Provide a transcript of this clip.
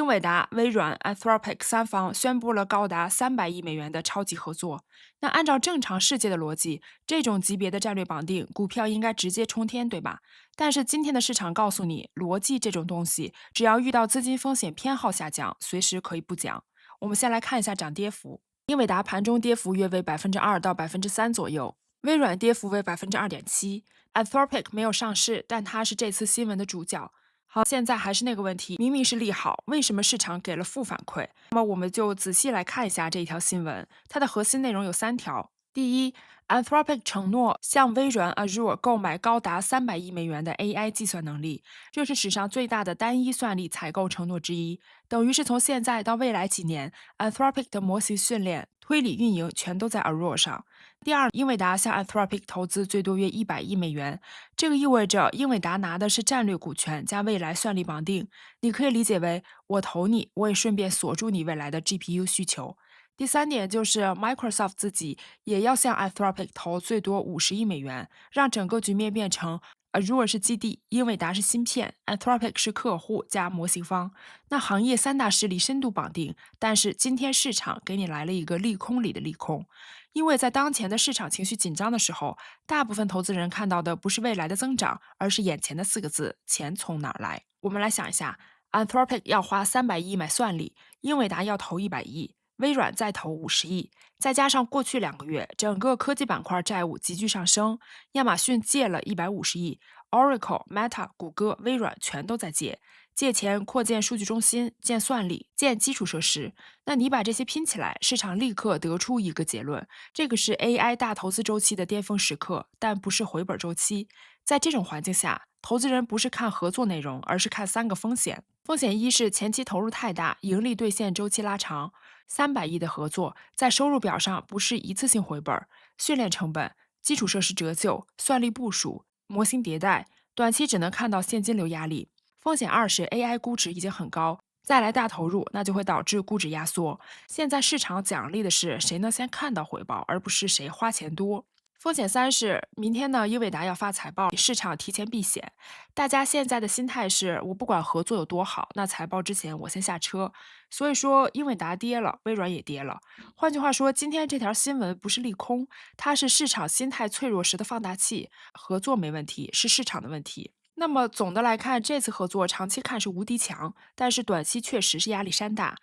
英伟达、微软、Anthropic 三方宣布了高达300亿美元的超级合作。那按照正常世界的逻辑，这种级别的战略绑定，股票应该直接冲天，对吧？但是今天的市场告诉你，逻辑这种东西，只要遇到资金风险偏好下降，随时可以不讲。我们先来看一下涨跌幅，英伟达盘中跌幅约为2%到3%左右，微软跌幅为2.7%，Anthropic 没有上市，但它是这次新闻的主角。好，现在还是那个问题，明明是利好，为什么市场给了负反馈？那么我们就仔细来看一下这一条新闻，它的核心内容有3条。第一，Anthropic 承诺向微软 Azure 购买高达300亿美元的 AI 计算能力，这是史上最大的单一算力采购承诺之一，等于是从现在到未来几年，Anthropic 的模型训练、推理运营全都在 Azure 上。第二，英伟达向 Anthropic 投资最多约100亿美元，这个意味着英伟达拿的是战略股权加未来算力绑定。你可以理解为我投你，我也顺便锁住你未来的 GPU 需求。第三点就是 Microsoft 自己也要向 Anthropic 投最多50亿美元，让整个局面变成 Azure 是基地，英伟达是芯片，Anthropic 是客户加模型方。那行业三大势力深度绑定，但是今天市场给你来了一个利空里的利空，因为在当前的市场情绪紧张的时候，大部分投资人看到的不是未来的增长，而是眼前的4个字：钱从哪儿来？我们来想一下，Anthropic 要花300亿买算力，英伟达要投100亿，微软再投50亿，再加上过去2个月整个科技板块债务急剧上升，亚马逊借了150亿，Oracle、Meta、谷歌、微软全都在借钱扩建数据中心、建算力、建基础设施。那你把这些拼起来，市场立刻得出一个结论：这个是 AI 大投资周期的巅峰时刻，但不是回本周期。在这种环境下，投资人不是看合作内容，而是看3个风险。风险一是前期投入太大，盈利兑现周期拉长。300亿的合作在收入表上不是一次性回本，训练成本、基础设施折旧、算力部署、模型迭代，短期只能看到现金流压力。风险二是 AI 估值已经很高，再来大投入，那就会导致估值压缩。现在市场奖励的是谁能先看到回报，而不是谁花钱多。风险三是明天呢，英伟达要发财报，市场提前避险。大家现在的心态是我不管合作有多好，那财报之前我先下车。所以说，英伟达跌了，微软也跌了。换句话说，今天这条新闻不是利空，它是市场心态脆弱时的放大器。合作没问题，是市场的问题。那么总的来看，这次合作长期看是无敌强，但是短期确实是压力山大。